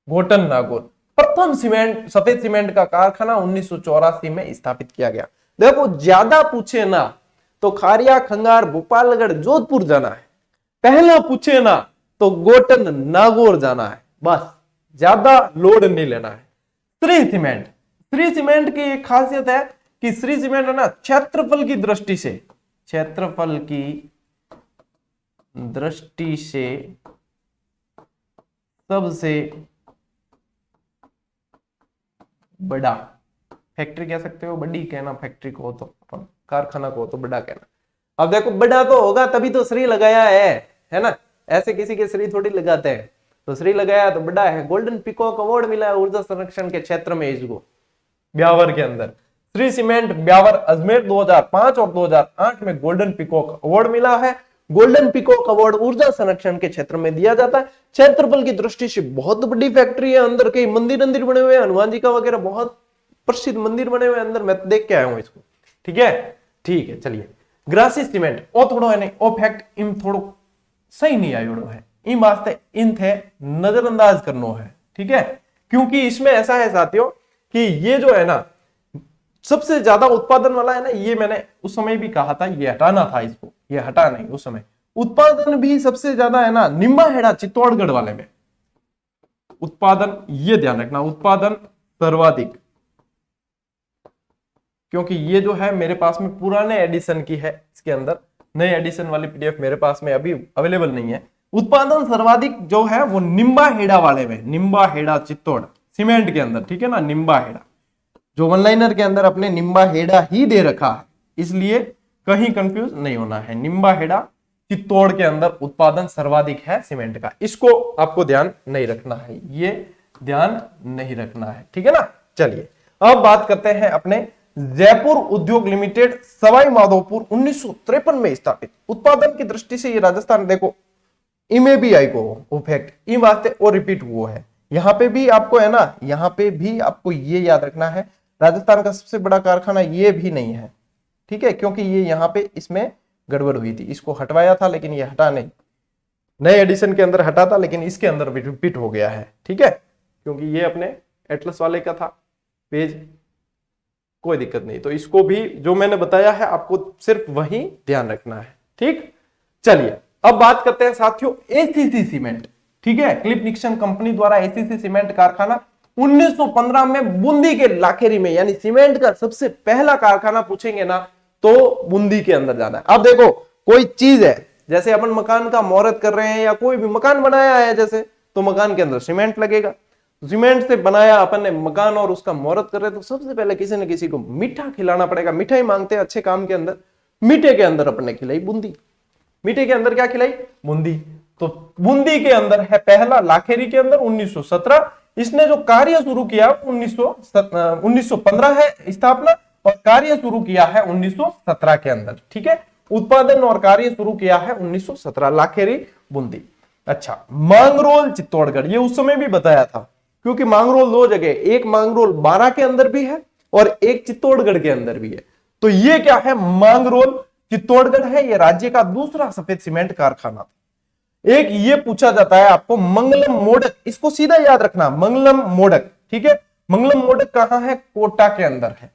गोटन नागौर। प्रथम सीमेंट, सफेद सीमेंट का कारखाना 1984 में स्थापित किया गया। देखो ज्यादा पूछे ना तो खारिया खंगार भोपालगढ़ जोधपुर जाना है, पहला पूछे ना तो गोटन नागौर जाना है, बस ज्यादा लोड नहीं लेना है। श्री सीमेंट, श्री सीमेंट की एक खासियत है कि श्री सीमेंट है ना, क्षेत्रफल की दृष्टि से, क्षेत्रफल की दृष्टि से सबसे बड़ा, फैक्ट्री कह सकते हो, बड़ी कहना फैक्ट्री को, तो कारखाना को तो बड़ा कहना। अब देखो बड़ा तो होगा तभी तो श्री लगाया है ना, ऐसे किसी के श्री थोड़ी लगाते हैं, तो श्री लगाया तो बड़ा है। गोल्डन पिकॉक अवार्ड मिला है ऊर्जा संरक्षण के क्षेत्र में इसको, ब्यावर के अंदर। श्री सीमेंट ब्यावर अजमेर 2005 और 2008 में गोल्डन पिकॉक अवार्ड मिला है। गोल्डन पिकॉक अवार्ड ऊर्जा संरक्षण के क्षेत्र में दिया जाता है। क्षेत्रफल की दृष्टि से बहुत बड़ी फैक्ट्री है, अंदर कई मंदिर बने हुए हैं, हनुमान जी का वगैरह बहुत प्रसिद्ध मंदिर बने हुए अंदर, मैं देख के आया हूं इसको। ठीक है, ठीक है, चलिए ग्रासी सीमेंट ओ थोड़ो है नहीं, ओ फैक्ट इम थोड़ो सही नहीं आयोड़ो है, इन वास्ते इन थे नजरअंदाज करनो है। ठीक है, क्योंकि इसमें ऐसा है साथियों कि ये जो है ना सबसे ज्यादा उत्पादन वाला है ना, ये मैंने उस समय भी कहा था, ये हटाना था इसको, ये हटा नहीं। उस समय उत्पादन भी सबसे ज्यादा है ना निम्बाहेड़ा चित्तौड़गढ़ वाले में उत्पादन, ये ध्यान रखना, उत्पादन सर्वाधिक, क्योंकि ये जो है मेरे पास में पुराने एडिशन की है, इसके अंदर नए एडिशन वाली पीडीएफ मेरे पास में अभी अवेलेबल नहीं है, उत्पादन सर्वाधिक जो है वो निम्बाहेड़ा वाले में, निम्बाहेड़ा चित्तौड़ सीमेंट के अंदर, ठीक है ना, निम्बाहेड़ा, जो वन लाइनर के अंदर अपने निम्बाहेड़ा ही दे रखा है, इसलिए कहीं कंफ्यूज नहीं होना है। निम्बाहेड़ा चित्तौड़ के अंदर उत्पादन सर्वाधिक है सीमेंट का, इसको आपको ध्यान नहीं रखना है, ये ध्यान नहीं रखना है, ठीक है ना। चलिए अब बात करते हैं अपने जयपुर उद्योग लिमिटेड सवाई माधोपुर 1953 में स्थापित। उत्पादन की दृष्टि से ये राजस्थान, देखो इमे भी आई को फैक्ट ई वास्ते और रिपीट हुआ है, यहाँ पे भी आपको है ना, यहाँ पे भी आपको ये याद रखना है, राजस्थान का सबसे बड़ा कारखाना ये भी नहीं है, ठीक है, क्योंकि ये यहाँ पे इसमें गड़बड़ हुई थी, इसको हटवाया था लेकिन ये हटा नहीं, नए एडिशन के अंदर हटा था लेकिन इसके अंदर रिपीट हो गया है, ठीक है, क्योंकि ये अपने एटलस वाले का था पेज, कोई दिक्कत नहीं। तो इसको भी जो मैंने बताया है आपको सिर्फ वही ध्यान रखना है, ठीक। चलिए अब बात करते हैं साथियों एसीसी सीमेंट, ठीक है, क्लिप निक्सन कंपनी द्वारा एसीसी सीमेंट कारखाना 1915 में बूंदी के लाखेरी में, यानी सीमेंट का सबसे पहला कारखाना पूछेंगे ना तो बूंदी के अंदर जाना है। अब देखो कोई चीज है, जैसे अपन मकान का मुहूर्त कर रहे हैं या कोई भी मकान बनाया है जैसे, तो मकान के अंदर सीमेंट लगेगा, सीमेंट से बनाया अपन ने मकान और उसका मुहूर्त कर रहे हैं, तो सबसे पहले किसी न किसी को मीठा खिलाना पड़ेगा, मिठाई मांगते हैं अच्छे काम के अंदर, मीठे के अंदर अपन ने खिलाई बूंदी, मीठे के अंदर क्या खिलाई बूंदी, तो बूंदी के अंदर है पहला, लाखेरी के अंदर 1917, इसने जो कार्य शुरू किया 1915 है स्थापना, और कार्य शुरू किया है 1917 के अंदर, ठीक है, उत्पादन और कार्य शुरू किया है 1917, लाखेरी बूंदी। अच्छा, मांगरोल चित्तौड़गढ़, ये उस समय भी बताया था, क्योंकि मांगरोल दो जगह, एक मांगरोल 12 के अंदर भी है और एक चित्तौड़गढ़ के अंदर भी है, तो ये क्या है, मांगरोल चित्तौड़गढ़ है, ये राज्य का दूसरा सफेद सीमेंट कारखाना था। एक ये पूछा जाता है आपको मंगलम मोडक, इसको सीधा याद रखना, मंगलम मोडक, ठीक है, मंगलम मोडक कहां है, कोटा के अंदर है,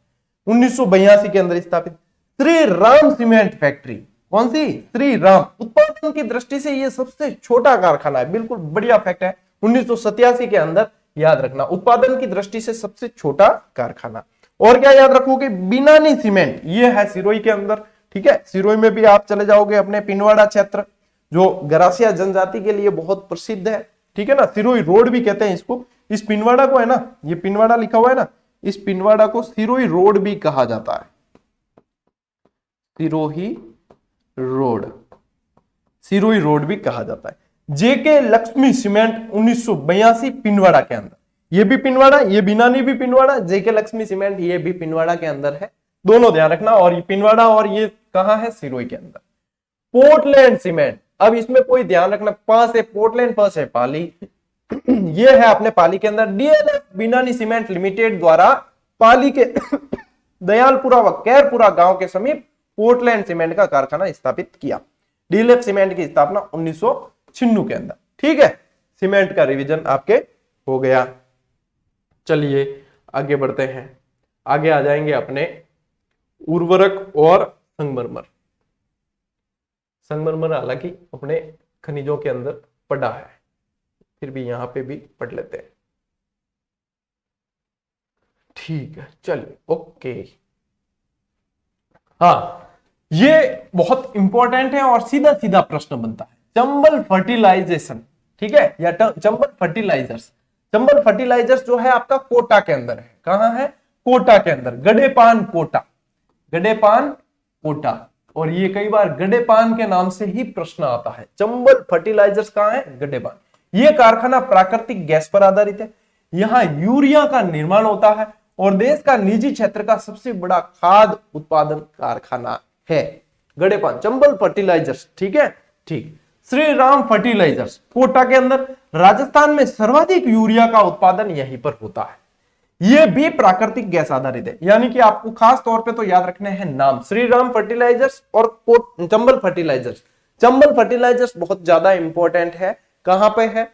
1982 के अंदर स्थापित। श्री राम सीमेंट फैक्ट्री, कौन सी, श्री राम, उत्पादन की दृष्टि से ये सबसे छोटा कारखाना है, बिल्कुल बढ़िया फैक्ट है, 1987 के अंदर याद रखना, उत्पादन की दृष्टि से सबसे छोटा कारखाना। और क्या याद रखोगे, बिनानी सीमेंट, ये है सिरोही के अंदर, ठीक है, सिरोही में भी आप चले जाओगे अपने पिनवाड़ा क्षेत्र, जो गरासिया जनजाति के लिए बहुत प्रसिद्ध है, ठीक है ना, सिरोही रोड भी कहते हैं इसको, इस पिनवाड़ा को है ना, ये पिनवाड़ा लिखा हुआ है ना, इस पिनवाड़ा को सिरोही रोड भी कहा जाता है, सिरोही रोड, सिरोही रोड भी कहा जाता है। जेके लक्ष्मी सीमेंट 1982 पिनवाड़ा के अंदर, ये भी पिनवाड़ा, ये बिनानी भी पिनवाड़ा, जेके लक्ष्मी सीमेंट ये भी पिनवाड़ा के अंदर है, दोनों ध्यान रखना, और ये पिनवाड़ा और ये कहां है, सिरोही के अंदर। पोर्टलैंड सीमेंट, अब इसमें कोई ध्यान रखना, पास है पोर्टलैंड, पास है पाली, ये है अपने पाली के अंदर, डीएलएफ बिनानी सीमेंट लिमिटेड द्वारा पाली के दयालपुरा व कैरपुरा गांव के समीप पोर्टलैंड सीमेंट का कारखाना स्थापित किया। डीएलएफ सीमेंट की स्थापना 1996 के अंदर, ठीक है, सीमेंट का रिवीजन आपके हो गया। चलिए आगे बढ़ते हैं, आगे आ जाएंगे अपने उर्वरक और संगमरमर। संगमरमर हालांकि अपने खनिजों के अंदर पड़ा है, फिर भी यहां पे भी पढ़ लेते हैं, ठीक है, चलिए ओके। हाँ, ये बहुत इंपॉर्टेंट है और सीधा सीधा प्रश्न बनता है, चंबल फर्टिलाइजेशन, ठीक है, या चंबल फर्टिलाइजर्स। चंबल फर्टिलाइजर्स जो है आपका कोटा के अंदर है, कहां है, कोटा के अंदर, गडेपान कोटा, गडेपान कोटा, और ये कई बार गडेपान के नाम से ही प्रश्न आता है। चंबल फर्टिलाइजर्स कहां है, गडेपान। ये कारखाना प्राकृतिक गैस पर आधारित है, यहां यूरिया का निर्माण होता है और देश का निजी क्षेत्र का सबसे बड़ा खाद उत्पादन कारखाना है गडेपान, चंबल फर्टिलाइजर्स, ठीक है, ठीक। श्री राम फर्टिलाइजर्स कोटा के अंदर, राजस्थान में सर्वाधिक यूरिया का उत्पादन यहीं पर होता है, यह भी प्राकृतिक गैस आधारित है, यानी कि आपको खास तौर पे तो याद रखने हैं नाम, श्री राम फर्टिलाइजर्स और चंबल फर्टिलाइजर्स। चंबल फर्टिलाइजर्स बहुत ज्यादा इंपॉर्टेंट है, कहां पे है,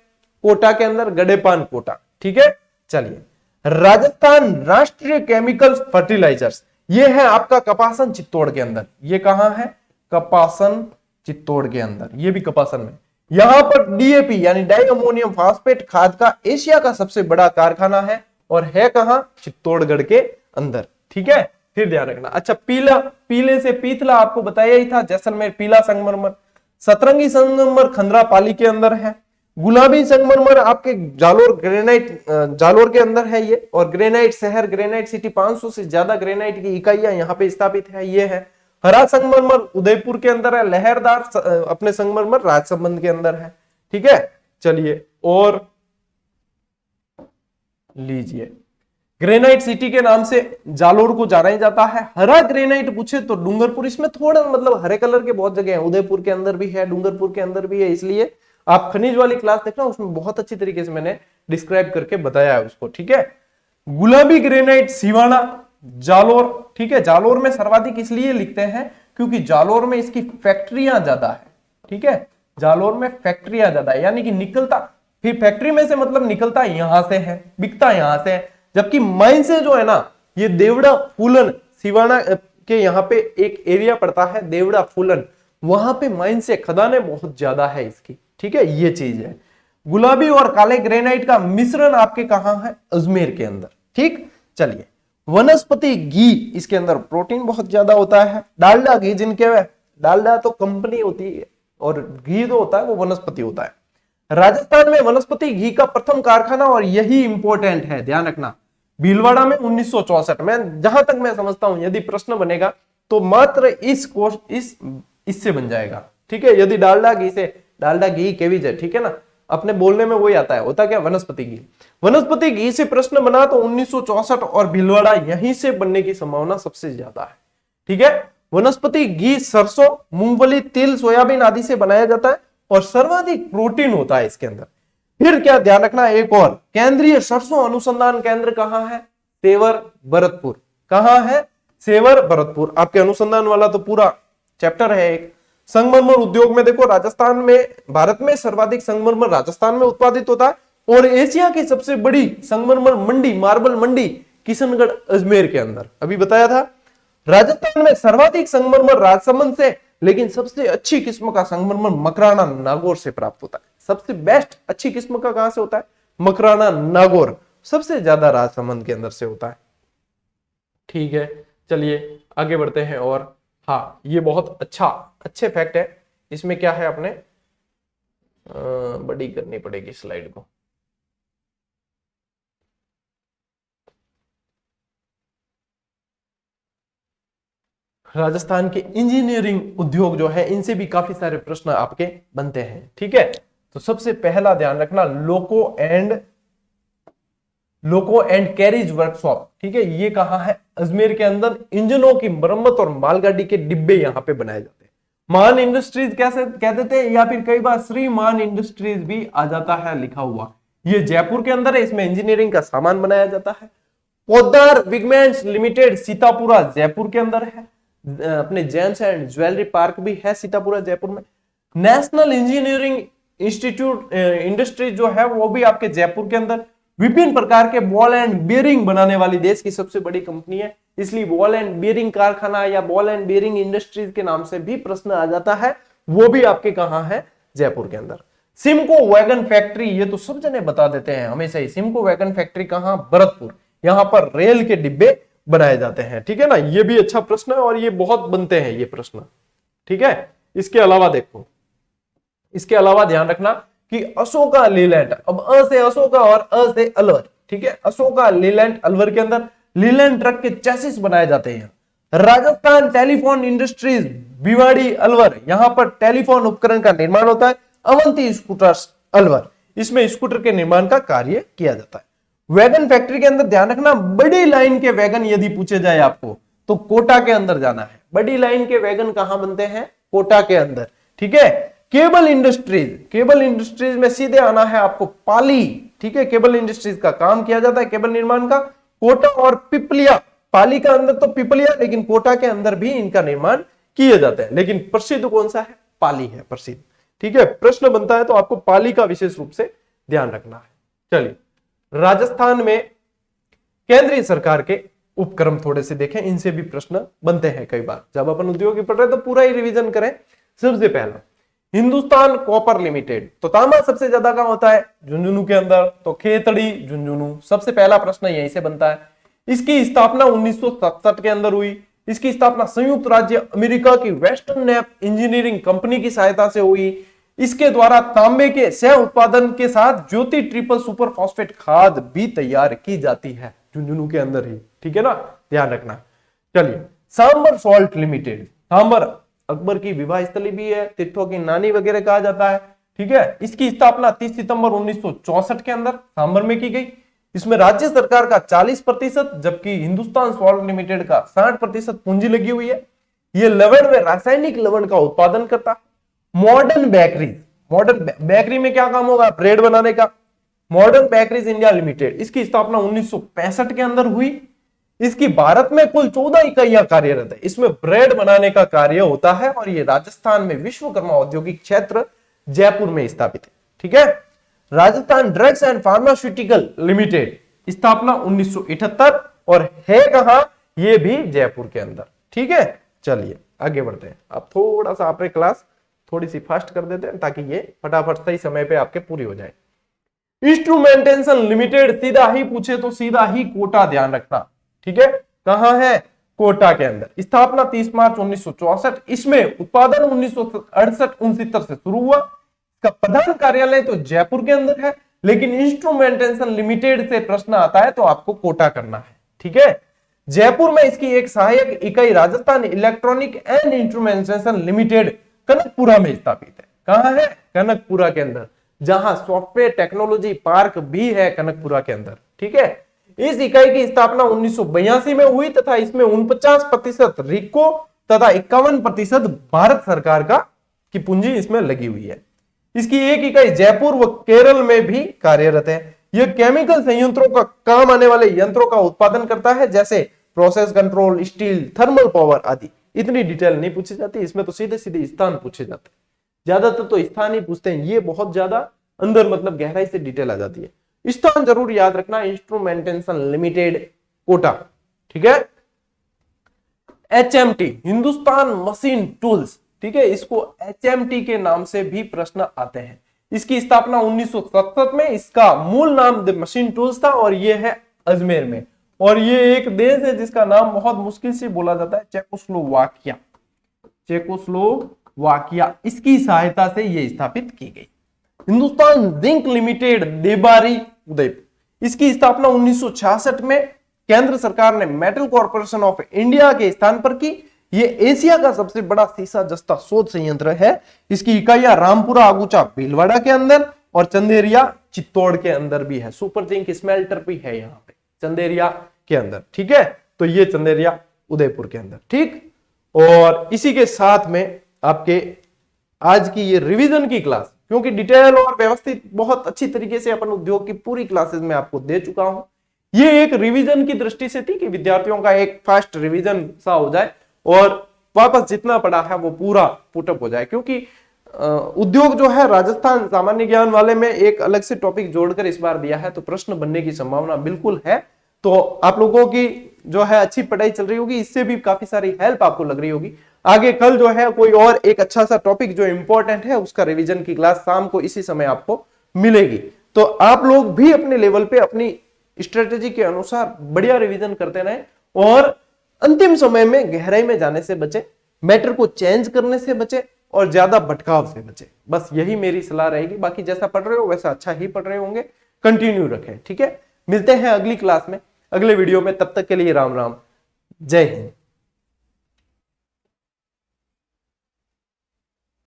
कोटा के अंदर, गडेपान कोटा, ठीक है। चलिए, राजस्थान राष्ट्रीय केमिकल्स फर्टिलाइजर्स, ये है आपका कपासन चित्तौड़ के अंदर, ये कहां है, कपासन चित्तौड़ के अंदर, ये भी कपासन में। यहां पर डीएपी यानी डाई अमोनियम फास्फेट खाद का एशिया का सबसे बड़ा कारखाना है, और है कहां, चित्तौड़गढ़ के अंदर, ठीक है, फिर ध्यान रखना। अच्छा, पीला, पीले से पीतला आपको बताया ही था, जैसलमेर पीला संगमरमर। सतरंगी संगमरमर खंडरापाली के अंदर है। गुलाबी संगमरमर आपके जालोर ग्रेनाइट जालोर के अंदर है ये। और ग्रेनाइट शहर, ग्रेनाइट सिटी, 500 से ज्यादा ग्रेनाइट की इकाइयां यहाँ पे स्थापित है, ये है। हरा संगमरमर उदयपुर के अंदर है। लहरदार अपने संगमरमर राजसमंद के अंदर है। ठीक है, चलिए और लीजिए, ग्रेनाइट सिटी के नाम से जालोर को जाना ही जाता है। हरा ग्रेनाइट पूछे तो डूंगरपुर, इसमें थोड़ा मतलब हरे कलर के बहुत जगह है, उदयपुर के अंदर भी है, डूंगरपुर के अंदर भी है, इसलिए आप खनिज वाली क्लास देखना, उसमें बहुत अच्छी तरीके से मैंने डिस्क्राइब करके बताया है उसको। ठीक है, गुलाबी ग्रेनाइट सिवाना, जालोर। ठीक है, जालोर में सर्वाधिक इसलिए लिखते हैं क्योंकि जालोर में इसकी फैक्ट्रियां ज्यादा है। ठीक है, जालोर में फैक्ट्रियां ज्यादा है, यानी कि निकलता, फिर फैक्ट्री में से मतलब निकलता यहां से है, बिकता यहां से है। जबकि माइन से जो है ना, ये देवड़ा फूलन, सिवाना के यहाँ पे एक एरिया पड़ता है देवड़ा फूलन, वहां पे माइन से खदानें बहुत ज्यादा है इसकी। ठीक है, ये चीज है। गुलाबी और काले ग्रेनाइट का मिश्रण आपके कहां है? अजमेर के अंदर। ठीक, चलिए, वनस्पति घी, इसके अंदर प्रोटीन बहुत ज्यादा होता है। डालडा घी, जिनके डालडा तो कंपनी होती है और घी जो होता है वो वनस्पति होता है। राजस्थान में वनस्पति घी का प्रथम कारखाना, और यही इंपॉर्टेंट है, ध्यान रखना, भीलवाड़ा में 1964 में। जहां तक मैं समझता हूं यदि प्रश्न बनेगा तो मात्र इससे बन जाएगा। ठीक है, यदि डालडा घी से, डालडा घी केविज है, ठीक है ना, अपने बोलने में वही आता है, होता क्या, वनस्पति घी। वनस्पति घी से प्रश्न बना तो 1964 और भीलवाड़ा यहीं से बनने की संभावना सबसे ज्यादा है। ठीक है, वनस्पति घी सरसों, मूंगफली, तिल, सोयाबीन आदि से बनाया जाता है और सर्वाधिक प्रोटीन होता है इसके अंदर। फिर क्या ध्यान रखना, एक और, केंद्रीय सरसों अनुसंधान केंद्र कहां है? सेवर भरतपुर। कहां है? सेवर भरतपुर। आपके अनुसंधान वाला तो पूरा चैप्टर है एक। संगमरमर उद्योग में देखो, राजस्थान में, भारत में सर्वाधिक संगमरमर राजस्थान में उत्पादित होता है और एशिया की सबसे बड़ी संगमरमर मंडी, मार्बल मंडी, किशनगढ़ अजमेर के अंदर, अभी बताया था। राजस्थान में सर्वाधिक संगमरमर राजसमंद से, लेकिन सबसे अच्छी किस्म का संगमरमर मकराना नागौर से प्राप्त होता है। सबसे बेस्ट अच्छी किस्म का कहां से होता है? मकराना नागौर, सबसे ज्यादा राजसमंद के अंदर से होता है। ठीक है, चलिए आगे बढ़ते हैं। और हाँ, ये बहुत अच्छे फैक्ट है। इसमें क्या है, अपने बड़ी करनी पड़ेगी स्लाइड को। राजस्थान के इंजीनियरिंग उद्योग जो है, इनसे भी काफी सारे प्रश्न आपके बनते हैं। ठीक है, तो सबसे पहला ध्यान रखना, लोको एंड कैरिज वर्कशॉप। ठीक है, ये कहां है? अजमेर के अंदर। इंजनों की मरम्मत और मालगाड़ी के डिब्बे यहां पे बनाए जाते हैं। मान इंडस्ट्रीज कैसे कह देते हैं, या फिर कई बार श्री मान इंडस्ट्रीज भी आ जाता है लिखा हुआ। ये जयपुर के अंदर है, इसमें इंजीनियरिंग का सामान बनाया जाता है। पोद्दार पिगमेंट्स लिमिटेड सीतापुरा जयपुर के अंदर है। अपने जेम्स एंड ज्वेलरी पार्क भी है सीतापुरा जयपुर में। नेशनल इंजीनियरिंग इंस्टीट्यूट इंडस्ट्रीज जो है वो भी आपके जयपुर के अंदर। विभिन्न प्रकार के बॉल एंड बियरिंग बनाने वाली देश की सबसे बड़ी कंपनी है, इसलिए बॉल एंड बियरिंग कारखाना या बॉल एंड बियरिंग इंडस्ट्रीज के नाम से भी प्रश्न आ जाता है। वो भी आपके कहां है? जयपुर के अंदर। सिमको वैगन फैक्ट्री, ये तो सब जने बता देते हैं हमेशा ही। सिमको वैगन फैक्ट्री कहां? भरतपुर। यहां पर रेल के डिब्बे बनाए जाते हैं। ठीक है ना, ये भी अच्छा प्रश्न है और ये बहुत बनते हैं ये प्रश्न। ठीक है, इसके अलावा देखो, इसके अलावा ध्यान रखना कि अशोका लीलैंड, अब अ से अशोका और अ से अलवर। ठीक है, अशोका लीलैंड अलवर के अंदर लीलैंड ट्रक के चैसिस बनाए जाते हैं। राजस्थान टेलीफोन इंडस्ट्रीज भिवाड़ी अलवर, यहां पर टेलीफोन उपकरण का निर्माण होता है। अवंती स्कूटर्स अलवर, इसमें स्कूटर के निर्माण का कार्य किया जाता है। वैगन फैक्ट्री के अंदर ध्यान रखना, बड़ी लाइन के वैगन यदि पूछे जाए आपको तो कोटा के अंदर जाना है। बड़ी लाइन के वैगन कहां बनते हैं? कोटा के अंदर। ठीक है, केबल इंडस्ट्रीज, केबल इंडस्ट्रीज में सीधे आना है आपको पाली। ठीक है, केबल इंडस्ट्रीज का काम किया जाता है केबल निर्माण का। कोटा और पिपलिया, पाली का अंदर तो पिपलिया, लेकिन कोटा के अंदर भी इनका निर्माण किए जाते हैं। लेकिन प्रसिद्ध कौन सा है? पाली है प्रसिद्ध। ठीक है, प्रश्न बनता है तो आपको पाली का विशेष रूप से ध्यान रखना है। चलिए, राजस्थान में केंद्रीय सरकार के उपक्रम थोड़े से देखें, इनसे भी प्रश्न बनते हैं कई बार। जब अपन उद्योग पढ़ रहे तो पूरा ही रिवीजन करें। सबसे पहला हिंदुस्तान कॉपर लिमिटेड, तो तांबा सबसे ज्यादा कहां होता है? झुंझुनू के अंदर, तो खेतड़ी झुंझुनू, सबसे पहला प्रश्न यहीं से बनता है। इसकी स्थापना 1967 के अंदर हुई। इसकी स्थापना संयुक्त राज्य अमेरिका की वेस्टर्न नैप इंजीनियरिंग कंपनी की सहायता से हुई। इसके द्वारा तांबे के सह उत्पादन के साथ ज्योति ट्रिपल सुपर फॉस्फेट खाद भी तैयार की जाती है झुंझुनू के अंदर ही, ठीक है ना, ध्यान रखना। चलिए, सांबर सॉल्ट लिमिटेड, सांबर अकबर की विवाह स्थली भी है, तिट्ठों की नानी वगैरह कहा जाता है, ठीक है। इसकी स्थापना 30 सितंबर 1964 के अंदर सांबर में की गई। इसमें राज्य सरकार का 40% जबकि हिंदुस्तान सॉल्ट लिमिटेड का 60% पूंजी लगी हुई है। ये लवण व रासायनिक लवण का उत्पादन करता है। मॉडर्न बेकरीज, मॉडर्न बेकरी में क्या काम होगा, ब्रेड बनाने का। मॉडर्न बेकरीज इंडिया लिमिटेड, इसकी स्थापना 1965 के अंदर हुई। इसकी भारत में कुल 14 इकाइयां कार्यरत है। इसमें ब्रेड बनाने का कार्य होता है और ये राजस्थान में विश्वकर्मा औद्योगिक क्षेत्र जयपुर में स्थापित है, ठीक है। Rajasthan drugs and pharmaceutical limited, स्थापना 1978 और है कहां, ये भी जयपुर के अंदर, ठीक है। चलिए आगे बढ़ते हैं। अब थोड़ा सा आपने क्लास थोड़ी सी फास्ट कर देते हैं ताकि ये फटाफट सही समय पे आपके पूरी हो जाए। इंस्ट्रूमेंटेशन लिमिटेड, सीधा ही पूछे तो सीधा ही कोटा ध्यान रखना, ठीक है। कहां है, कोटा के अंदर। स्थापना 30 मार्च 1964। इसमें उत्पादन 1968-69 से शुरू हुआ। इसका प्रधान कार्यालय तो जयपुर के अंदर है, लेकिन इंस्ट्रूमेंटेशन लिमिटेड से प्रश्न आता है तो आपको कोटा करना है, ठीक है। जयपुर में इसकी एक सहायक इकाई Rajasthan electronic and instrumentation limited Kanakapura में स्थापित है। कहां है, कनकपुरा के अंदर, जहां सॉफ्टवेयर टेक्नोलॉजी पार्क भी है कनकपुरा के अंदर, ठीक है। इस इकाई की स्थापना 1982 में हुई तथा इसमें 49% रिको तथा 51% भारत सरकार की पूंजी इसमें लगी हुई है। इसकी एक इकाई जयपुर व केरल में भी कार्यरत है। यह केमिकल संयंत्रों का काम आने वाले यंत्रों का उत्पादन करता है, जैसे process control, steel, thermal power आदि। इतनी डिटेल नहीं पूछी जाती इसमें, तो सीधे सीधे स्थान पूछे जाते हैं। ज्यादातर तो स्थान ही पूछते हैं, ये बहुत ज्यादा अंदर मतलब गहराई से डिटेल आ जाती है। स्थान जरूर याद रखना, इंस्ट्रूमेंटेशन लिमिटेड कोटा, ठीक है। HMT, हिंदुस्तान मशीन टूल्स, ठीक है, इसको HMT के नाम से भी प्रश्न आते हैं। इसकी स्थापना 1967 में, इसका मूल नाम द मशीन टूल्स था और ये है अजमेर में। और ये एक देश है जिसका नाम बहुत मुश्किल से बोला जाता है, चेकोस्लोवाकिया, चेकोस्लोवाकिया, इसकी सहायता से ये स्थापित की गई। हिंदुस्तान जिंक लिमिटेड, देबारी उदयपुर, इसकी स्थापना 1966 में केंद्र सरकार ने मेटल कॉर्पोरेशन ऑफ इंडिया के स्थान पर की। ये एशिया का सबसे बड़ा सीसा जस्ता शोध संयंत्र है। इसकी इकाइयां रामपुरा आगुचा भीलवाड़ा के अंदर और चंदेरिया चित्तौड़ के अंदर भी है। सुपर जिंक स्मेल्टर भी है यहाँ पे चंदेरिया के अंदर, ठीक है। तो ये चंदेरिया उदयपुर के अंदर, ठीक। और इसी के साथ में आपके आज की ये रिवीजन की क्लास, क्योंकि डिटेल और व्यवस्थित बहुत अच्छी तरीके से अपन उद्योग की पूरी क्लासेस में आपको दे चुका हूं। ये एक रिवीजन की दृष्टि से थी कि विद्यार्थियों का एक फास्ट रिवीजन सा हो जाए और वापस जितना पढ़ा है वो पूरा पुटअप हो जाए, क्योंकि उद्योग जो है राजस्थान सामान्य ज्ञान वाले में एक अलग से टॉपिक जोड़कर इस बार दिया है, तो प्रश्न बनने की संभावना बिल्कुल है। तो आप लोगों की जो है अच्छी पढ़ाई चल रही होगी, इससे भी काफी सारी हेल्प आपको लग रही होगी। आगे कल जो है कोई और एक अच्छा सा टॉपिक जो इंपॉर्टेंट है उसका रिवीजन की क्लास शाम को इसी समय आपको मिलेगी। तो आप लोग भी अपने लेवल पे अपनी स्ट्रेटेजी के अनुसार बढ़िया रिवीजन करते रहें और अंतिम समय में गहराई में जाने से बचे, मैटर को चेंज करने से बचे और ज्यादा भटकाव से बचे। बस यही मेरी सलाह रहेगी। बाकी जैसा पढ़ रहे हो वैसा अच्छा ही पढ़ रहे होंगे, कंटिन्यू रखें, ठीक है। मिलते हैं अगली क्लास में, अगले वीडियो में। तब तक के लिए राम राम, जय हिंद।